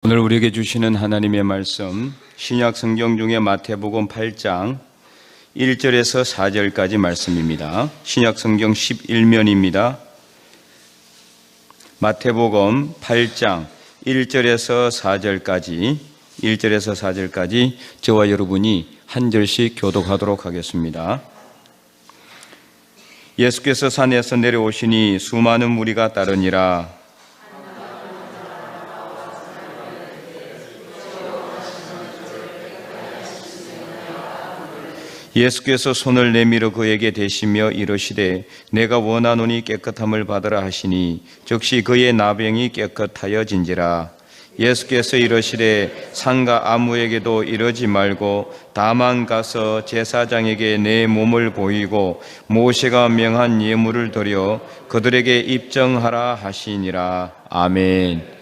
오늘 우리에게 주시는 하나님의 말씀, 신약 성경 중에 마태복음 8장 1절에서 4절까지 말씀입니다. 신약 성경 11면입니다. 마태복음 8장 1절에서 4절까지 저와 여러분이 한 절씩 교독하도록 하겠습니다. 예수께서 산에서 내려오시니 수많은 무리가 따르니라. 예수께서 손을 내밀어 그에게 대시며 이르시되 내가 원하노니 깨끗함을 받으라 하시니 즉시 그의 나병이 깨끗하여진지라. 예수께서 이르시되 상가 아무에게도 이르지 말고 다만 가서 제사장에게 내 몸을 보이고 모세가 명한 예물을 드려 그들에게 입정하라 하시니라. 아멘.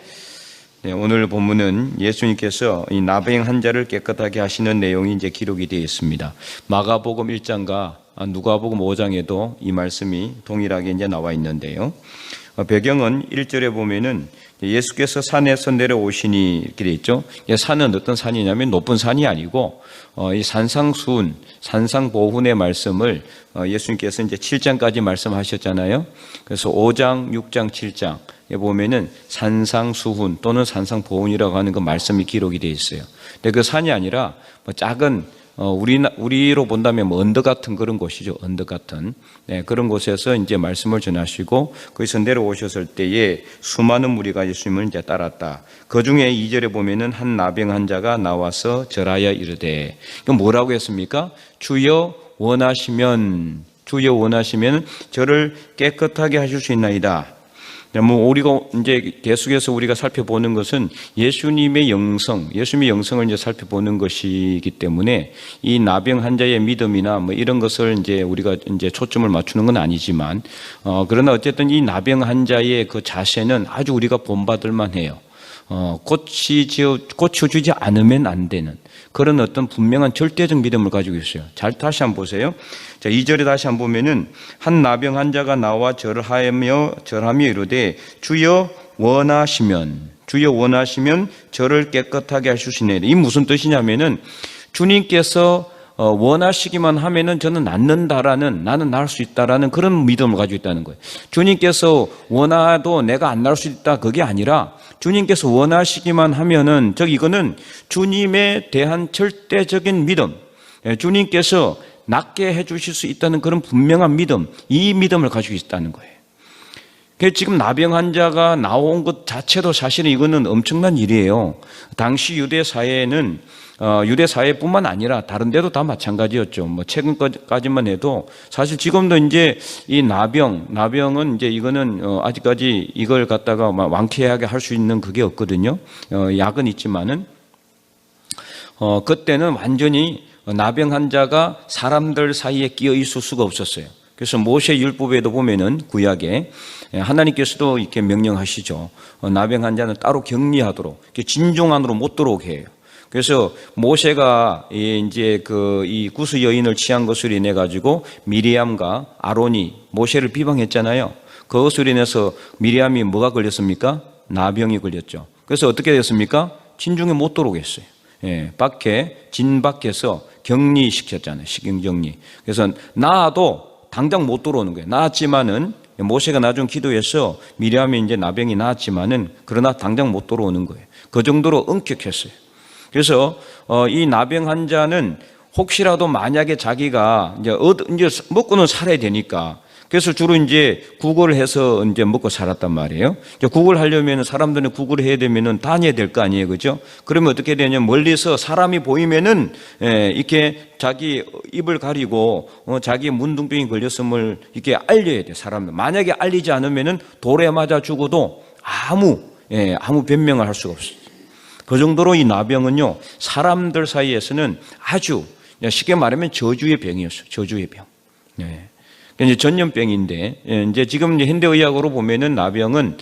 네, 오늘 본문은 예수님께서 이 나병 환자를 깨끗하게 하시는 내용이 이제 기록이 되어 있습니다. 마가복음 1장과 누가복음 5장에도 이 말씀이 동일하게 이제 나와 있는데요. 배경은 1절에 보면은 예수께서 산에서 내려오시니 이렇게 되어 있죠. 산은 어떤 산이냐면 높은 산이 아니고 이 산상수훈, 산상보훈의 말씀을 예수님께서 이제 7장까지 말씀하셨잖아요. 그래서 5장, 6장, 7장 에 보면은 산상수훈 또는 산상보훈이라고 하는 그 말씀이 기록이 되어 있어요. 근데 그 산이 아니라 뭐 작은 우리로 본다면 뭐 언덕 같은 그런 곳이죠. 언덕 같은 그런 곳에서 이제 말씀을 전하시고 거기서 내려오셨을 때에 수많은 무리가 예수님을 이제 따랐다. 그 중에 2절에 보면은 한 나병 환자가 나와서 절하여 이르되, 그럼 뭐라고 했습니까? 주여 원하시면 저를 깨끗하게 하실 수 있나이다. 뭐 우리가 이제 계속해서 우리가 살펴보는 것은 예수님의 영성을 이제 살펴보는 것이기 때문에 이 나병 환자의 믿음이나 뭐 이런 것을 이제 우리가 이제 초점을 맞추는 건 아니지만 그러나 어쨌든 이 나병 환자의 그 자세는 아주 우리가 본받을 만해요. 고쳐주지 않으면 안 되는 그런 어떤 분명한 절대적 믿음을 가지고 있어요. 다시 한번 보세요. 자, 2절에 다시 한번 보면은 한 나병 환자가 나와 절하며 이르되 주여 원하시면 저를 깨끗하게 하시시네. 이 무슨 뜻이냐면은 주님께서 원하시기만 하면은 저는 낫는다라는, 나는 나을 수 있다라는 그런 믿음을 가지고 있다는 거예요. 주님께서 원하도 내가 안 나을 수 있다 그게 아니라 주님께서 원하시기만 하면은 이거는 주님에 대한 절대적인 믿음, 주님께서 낫게 해주실 수 있다는 그런 분명한 믿음, 이 믿음을 가지고 있다는 거예요. 지금 나병 환자가 나온 것 자체도 사실은 이거는 엄청난 일이에요. 당시 유대 사회뿐만 아니라 다른 데도 다 마찬가지였죠. 뭐 최근까지만 해도 사실 지금도 이제 이 나병은 이제 이거는 아직까지 이걸 갖다가 완쾌하게 할 수 있는 그게 없거든요. 약은 있지만은 그때는 완전히 나병 환자가 사람들 사이에 끼어 있을 수가 없었어요. 그래서 모세 율법에도 보면은 구약에 하나님께서도 이렇게 명령하시죠. 나병 환자는 따로 격리하도록, 진종 안으로 못 들어오게 해요. 그래서 모세가 이제 이 구스 여인을 취한 것으로 인해 가지고 미리암과 아론이 모세를 비방했잖아요. 그것으로 인해서 미리암이 뭐가 걸렸습니까? 나병이 걸렸죠. 그래서 어떻게 됐습니까? 진중에 못 들어오게 했어요. 진 밖에서 격리시켰잖아요. 식용격리. 그래서 나아도 당장 못 들어오는 거예요. 나았지만은 모세가 나중 기도해서 미리암이 이제 나병이 나았지만은 그러나 당장 못 들어오는 거예요. 그 정도로 엄격했어요. 그래서 이 나병 환자는 혹시라도 만약에 자기가 이제 먹고는 살아야 되니까 그래서 주로 이제 구걸을 해서 이제 먹고 살았단 말이에요. 구걸 하려면 사람들은 구걸을 해야 되면은 다녀야 될 거 아니에요, 그죠? 그러면 어떻게 되냐면 멀리서 사람이 보이면은 이렇게 자기 입을 가리고 자기 문둥병이 걸렸음을 이렇게 알려야 돼, 사람들. 만약에 알리지 않으면은 돌에 맞아 죽어도 아무 변명을 할 수가 없어요. 그 정도로 이 나병은요 사람들 사이에서는 아주 쉽게 말하면 저주의 병이었어요. 저주의 병. 이제 전염병인데 이제 지금 현대의학으로 보면은 나병은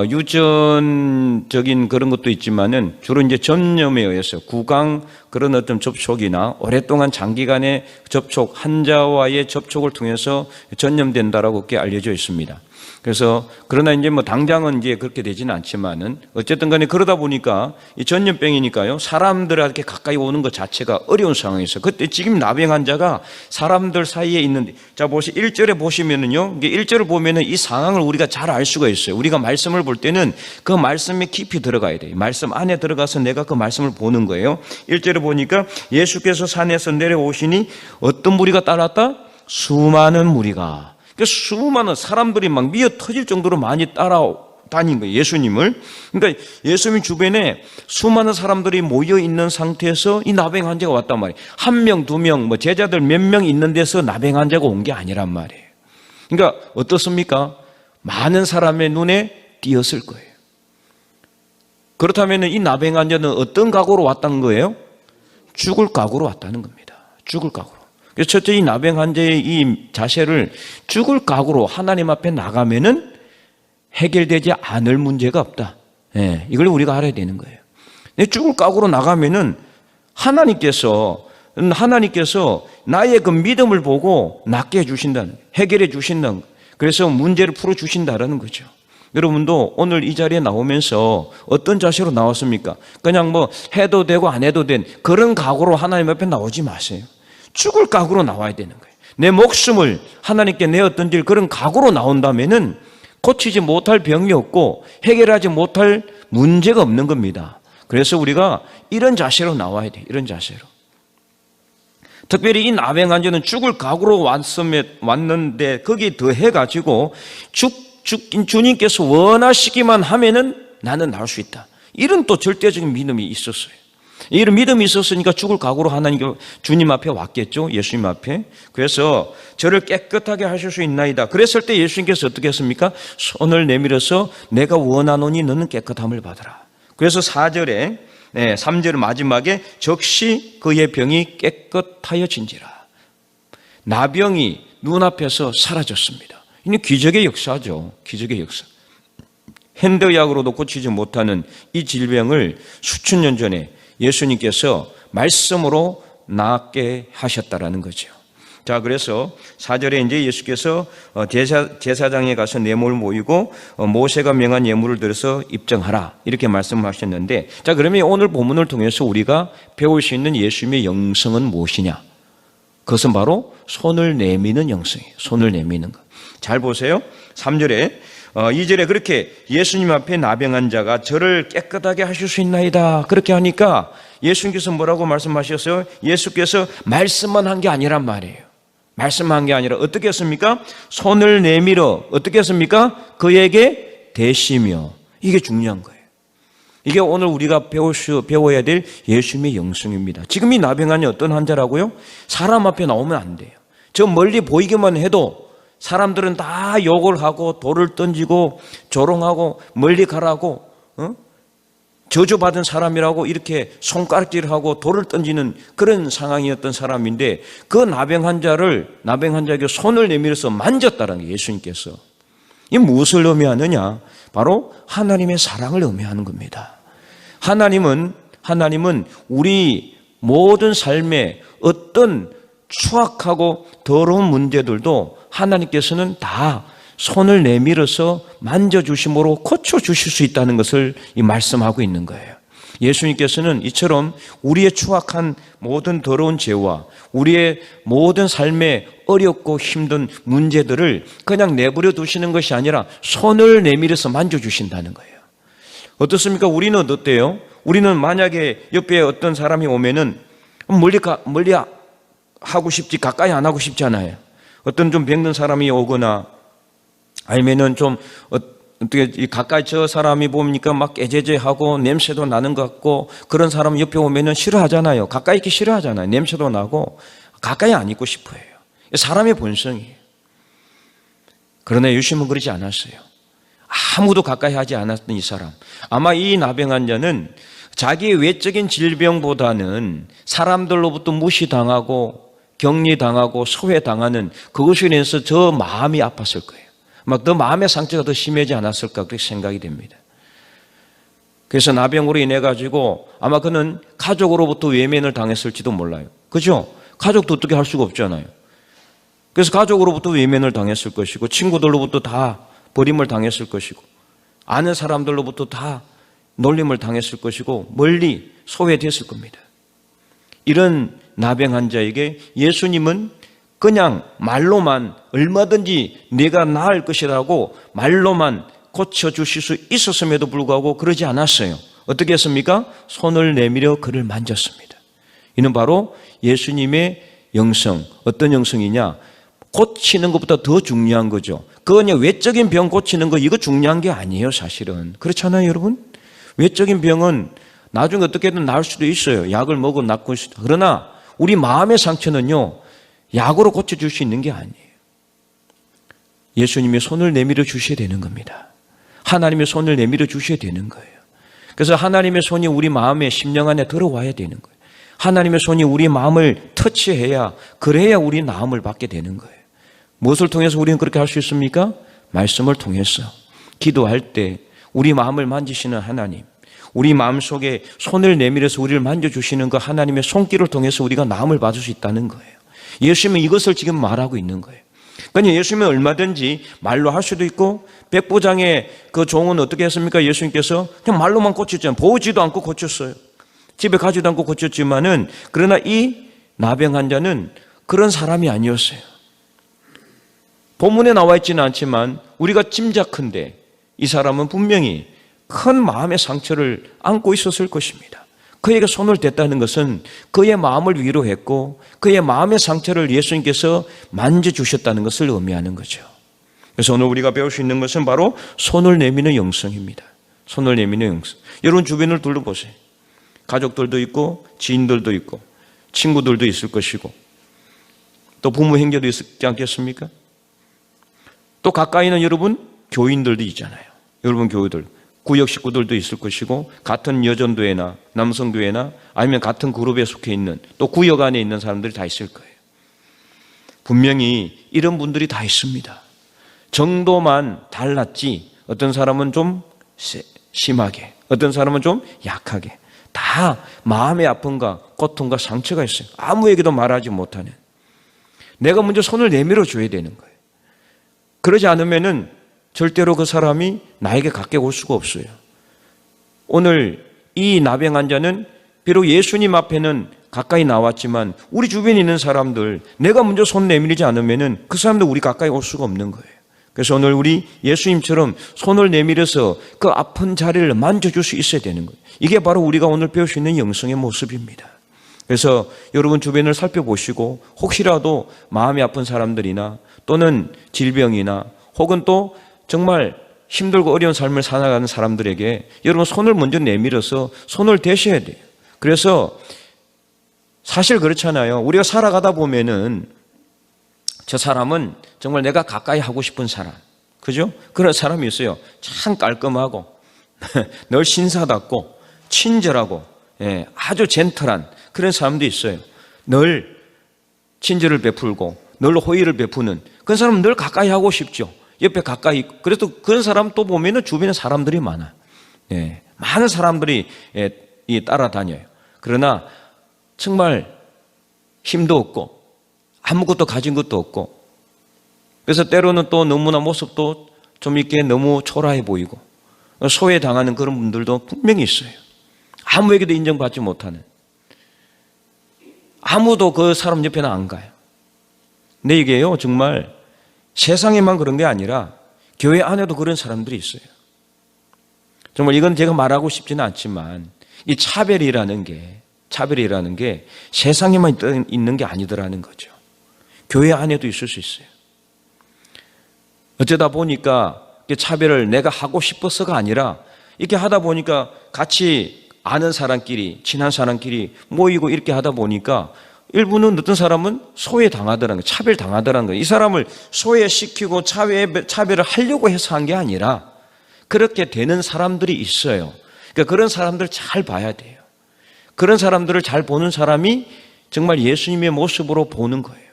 유전적인 그런 것도 있지만은 주로 이제 전염에 의해서 구강 그런 어떤 접촉이나 오랫동안 장기간의 접촉, 환자와의 접촉을 통해서 전염된다라고 그렇게 알려져 있습니다. 그래서 그러나 이제 뭐 당장은 이제 그렇게 되지는 않지만은 어쨌든 간에 그러다 보니까 이 전염병이니까요. 사람들에게 가까이 오는 것 자체가 어려운 상황에서 그때 지금 나병 환자가 사람들 사이에 있는데 자 보시 1절에 보시면은요. 이게 1절을 보면은 이 상황을 우리가 잘 알 수가 있어요. 우리가 말씀을 볼 때는 그 말씀에 깊이 들어가야 돼요. 말씀 안에 들어가서 내가 그 말씀을 보는 거예요. 1절에 보니까 예수께서 산에서 내려오시니 어떤 무리가 따랐다? 수많은 무리가. 수많은 사람들이 막 미어 터질 정도로 많이 따라다닌 거예요. 예수님을. 그러니까 예수님 주변에 수많은 사람들이 모여 있는 상태에서 이 나병 환자가 왔단 말이에요. 한 명, 두 명, 뭐 제자들 몇 명 있는 데서 나병 환자가 온 게 아니란 말이에요. 그러니까 어떻습니까? 많은 사람의 눈에 띄었을 거예요. 그렇다면 이 나병 환자는 어떤 각오로 왔다는 거예요? 죽을 각오로 왔다는 겁니다. 죽을 각오로. 그래서 첫째 이 나병 환자의 이 자세를 죽을 각오로 하나님 앞에 나가면은 해결되지 않을 문제가 없다. 예, 이걸 우리가 알아야 되는 거예요. 죽을 각오로 나가면은 하나님께서 나의 그 믿음을 보고 낫게 해주신다는, 해결해 주신다는, 그래서 문제를 풀어 주신다라는 거죠. 여러분도 오늘 이 자리에 나오면서 어떤 자세로 나왔습니까? 그냥 뭐 해도 되고 안 해도 된 그런 각오로 하나님 앞에 나오지 마세요. 죽을 각오로 나와야 되는 거예요. 내 목숨을 하나님께 내어던질 그런 각오로 나온다면은 고치지 못할 병이 없고 해결하지 못할 문제가 없는 겁니다. 그래서 우리가 이런 자세로 나와야 돼요. 이런 자세로. 특별히 이 나병 환자는 죽을 각오로 왔는데 거기에 더해가지고 죽긴 주님께서 원하시기만 하면은 나는 나을 수 있다. 이런 또 절대적인 믿음이 있었어요. 이런 믿음이 있었으니까 죽을 각오로 하나님 주님 앞에 왔겠죠. 예수님 앞에. 그래서 저를 깨끗하게 하실 수 있나이다. 그랬을 때 예수님께서 어떻게 했습니까? 손을 내밀어서 내가 원하노니 너는 깨끗함을 받으라. 그래서 4절에 3절 마지막에 적시 그의 병이 깨끗하여진지라. 나병이 눈앞에서 사라졌습니다. 이게 기적의 역사죠. 기적의 역사. 현대의학으로도 고치지 못하는 이 질병을 수천 년 전에 예수님께서 말씀으로 낫게 하셨다라는 거죠. 자, 그래서 4절에 이제 예수께서 제사장에 가서 뇌물을 모이고 모세가 명한 예물을 들어서 입증하라 이렇게 말씀하셨는데, 자, 그러면 오늘 본문을 통해서 우리가 배울 수 있는 예수님의 영성은 무엇이냐? 그것은 바로 손을 내미는 영성이에요. 손을 내미는 것. 잘 보세요. 3절에 2절에 그렇게 예수님 앞에 나병한 자가 저를 깨끗하게 하실 수 있나이다 그렇게 하니까 예수님께서 뭐라고 말씀하셨어요? 예수께서 말씀만 한 게 아니란 말이에요. 말씀한 게 아니라 어떻게 했습니까? 손을 내밀어 어떻게 했습니까? 그에게 대시며. 이게 중요한 거예요. 이게 오늘 우리가 배워야 될 예수님의 영성입니다. 지금 이 나병환이 어떤 환자라고요? 사람 앞에 나오면 안 돼요. 저 멀리 보이기만 해도 사람들은 다 욕을 하고 돌을 던지고 조롱하고 멀리 가라고 저주받은 사람이라고 이렇게 손가락질하고 돌을 던지는 그런 상황이었던 사람인데 그 나병 환자에게 손을 내밀어서 만졌다는 게 예수님께서. 이 무엇을 의미하느냐? 바로 하나님의 사랑을 의미하는 겁니다. 하나님은 우리 모든 삶에 어떤 추악하고 더러운 문제들도 하나님께서는 다 손을 내밀어서 만져주심으로 고쳐주실 수 있다는 것을 말씀하고 있는 거예요. 예수님께서는 이처럼 우리의 추악한 모든 더러운 죄와 우리의 모든 삶의 어렵고 힘든 문제들을 그냥 내버려 두시는 것이 아니라 손을 내밀어서 만져주신다는 거예요. 어떻습니까? 우리는 어때요? 우리는 만약에 옆에 어떤 사람이 오면은 멀리 하고 싶지 가까이 안 하고 싶잖아요. 어떤 좀 병든 사람이 오거나 아니면은 좀 어떻게 가까이 저 사람이 보니까 막 깨제제하고 냄새도 나는 것 같고 그런 사람 옆에 오면은 싫어하잖아요. 가까이 있기 싫어하잖아요. 냄새도 나고 가까이 안 있고 싶어해요. 사람의 본성이에요. 그러나 예수님은 그러지 않았어요. 아무도 가까이 하지 않았던 이 사람. 아마 이 나병 환자는 자기의 외적인 질병보다는 사람들로부터 무시당하고 격리당하고 소외당하는 그것으로 인해서 저 마음이 아팠을 거예요. 막 더 마음의 상처가 더 심하지 않았을까 그렇게 생각이 됩니다. 그래서 나병으로 인해 가지고 아마 그는 가족으로부터 외면을 당했을지도 몰라요. 그죠? 가족도 어떻게 할 수가 없잖아요. 그래서 가족으로부터 외면을 당했을 것이고 친구들로부터 다 버림을 당했을 것이고 아는 사람들로부터 다 놀림을 당했을 것이고 멀리 소외됐을 겁니다. 이런 나병 환자에게 예수님은 그냥 말로만 얼마든지 네가 나을 것이라고 말로만 고쳐주실 수 있었음에도 불구하고 그러지 않았어요. 어떻게 했습니까? 손을 내밀어 그를 만졌습니다. 이는 바로 예수님의 영성, 어떤 영성이냐? 고치는 것보다 더 중요한 거죠. 그냥 외적인 병 고치는 거 이거 중요한 게 아니에요, 사실은. 그렇잖아요, 여러분? 외적인 병은 나중에 어떻게든 나을 수도 있어요. 약을 먹어 낫고 있어요. 그러나 우리 마음의 상처는요, 약으로 고쳐줄 수 있는 게 아니에요. 예수님이 손을 내밀어 주셔야 되는 겁니다. 하나님의 손을 내밀어 주셔야 되는 거예요. 그래서 하나님의 손이 우리 마음의 심령 안에 들어와야 되는 거예요. 하나님의 손이 우리 마음을 터치해야, 그래야 우리 나음을 받게 되는 거예요. 무엇을 통해서 우리는 그렇게 할 수 있습니까? 말씀을 통해서. 기도할 때 우리 마음을 만지시는 하나님, 우리 마음속에 손을 내밀어서 우리를 만져주시는 그 하나님의 손길을 통해서 우리가 나음을 받을 수 있다는 거예요. 예수님은 이것을 지금 말하고 있는 거예요. 그러니까 예수님은 얼마든지 말로 할 수도 있고, 백부장의 그 종은 어떻게 했습니까? 예수님께서 그냥 말로만 고쳤잖아요. 보지도 않고 고쳤어요. 집에 가지도 않고 고쳤지만은, 그러나 이 나병 환자는 그런 사람이 아니었어요. 본문에 나와 있지는 않지만 우리가 짐작컨대 이 사람은 분명히 큰 마음의 상처를 안고 있었을 것입니다. 그에게 손을 댔다는 것은 그의 마음을 위로했고 그의 마음의 상처를 예수님께서 만져주셨다는 것을 의미하는 거죠. 그래서 오늘 우리가 배울 수 있는 것은 바로 손을 내미는 영성입니다. 손을 내미는 영성. 여러분 주변을 둘러보세요. 가족들도 있고 지인들도 있고 친구들도 있을 것이고 또 부모 형제도 있지 않겠습니까? 또 가까이는 여러분 교인들도 있잖아요. 여러분 교우들, 구역 식구들도 있을 것이고 같은 여전도회나 남성교회나 아니면 같은 그룹에 속해 있는 또 구역 안에 있는 사람들이 다 있을 거예요. 분명히 이런 분들이 다 있습니다. 정도만 달랐지 어떤 사람은 좀 심하게, 어떤 사람은 좀 약하게 다 마음의 아픔과 고통과 상처가 있어요. 아무에게도 말하지 못하는. 내가 먼저 손을 내밀어 줘야 되는 거예요. 그러지 않으면은 절대로 그 사람이 나에게 가까이 올 수가 없어요. 오늘 이 나병 환자는 비록 예수님 앞에는 가까이 나왔지만 우리 주변에 있는 사람들, 내가 먼저 손 내밀지 않으면은 그 사람들 우리 가까이 올 수가 없는 거예요. 그래서 오늘 우리 예수님처럼 손을 내밀어서 그 아픈 자리를 만져줄 수 있어야 되는 거예요. 이게 바로 우리가 오늘 배울 수 있는 영성의 모습입니다. 그래서 여러분 주변을 살펴보시고 혹시라도 마음이 아픈 사람들이나 또는 질병이나 혹은 또 정말 힘들고 어려운 삶을 살아가는 사람들에게 여러분 손을 먼저 내밀어서 손을 대셔야 돼요. 그래서 사실 그렇잖아요. 우리가 살아가다 보면은 저 사람은 정말 내가 가까이 하고 싶은 사람, 그죠? 그런 사람이 있어요. 참 깔끔하고 늘 신사답고 친절하고 아주 젠틀한 그런 사람도 있어요. 늘 친절을 베풀고 늘 호의를 베푸는 그런 사람은 늘 가까이 하고 싶죠. 옆에 가까이. 그래도 그런 사람 또 보면은 주변에 사람들이 많아요. 많은 사람들이 따라다녀요. 그러나 정말 힘도 없고 아무것도 가진 것도 없고 그래서 때로는 또 너무나 모습도 좀 이렇게 너무 초라해 보이고 소외당하는 그런 분들도 분명히 있어요. 아무에게도 인정받지 못하는, 아무도 그 사람 옆에는 안 가요. 근데 이게요 정말 세상에만 그런 게 아니라 교회 안에도 그런 사람들이 있어요. 정말 이건 제가 말하고 싶지는 않지만 이 차별이라는 게 세상에만 있는 게 아니더라는 거죠. 교회 안에도 있을 수 있어요. 어쩌다 보니까 차별을 내가 하고 싶어서가 아니라 이렇게 하다 보니까 같이 아는 사람끼리, 친한 사람끼리 모이고 이렇게 하다 보니까 일부는 어떤 사람은 소외당하더라는 거예요. 차별당하더라는 거예요. 이 사람을 소외시키고 차별을 하려고 해서 한 게 아니라 그렇게 되는 사람들이 있어요. 그러니까 그런 사람들 잘 봐야 돼요. 그런 사람들을 잘 보는 사람이 정말 예수님의 모습으로 보는 거예요.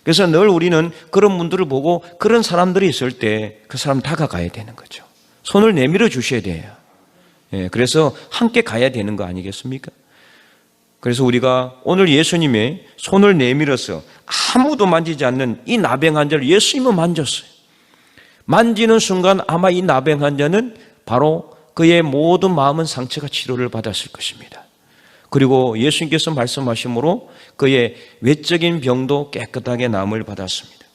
그래서 늘 우리는 그런 분들을 보고 그런 사람들이 있을 때 그 사람 다가가야 되는 거죠. 손을 내밀어 주셔야 돼요. 그래서 함께 가야 되는 거 아니겠습니까? 그래서 우리가 오늘 예수님의 손을 내밀어서 아무도 만지지 않는 이 나병 환자를 예수님은 만졌어요. 만지는 순간 아마 이 나병 환자는 바로 그의 모든 마음은 상처가 치료를 받았을 것입니다. 그리고 예수님께서 말씀하심으로 그의 외적인 병도 깨끗하게 나음을 받았습니다.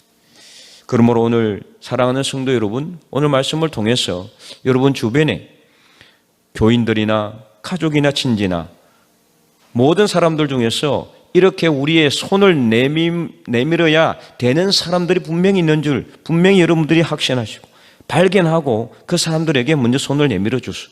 그러므로 오늘 사랑하는 성도 여러분, 오늘 말씀을 통해서 여러분 주변에 교인들이나 가족이나 친지나 모든 사람들 중에서 이렇게 우리의 손을 내밀어야 되는 사람들이 분명히 있는 줄 분명히 여러분들이 확신하시고 발견하고 그 사람들에게 먼저 손을 내밀어 주소.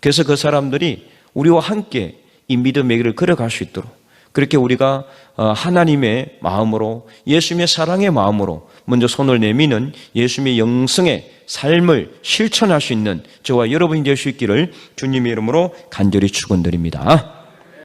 그래서 그 사람들이 우리와 함께 이 믿음의 길을 걸어갈 수 있도록 그렇게 우리가 하나님의 마음으로 예수님의 사랑의 마음으로 먼저 손을 내미는 예수님의 영성의 삶을 실천할 수 있는 저와 여러분이 될 수 있기를 주님의 이름으로 간절히 축원드립니다.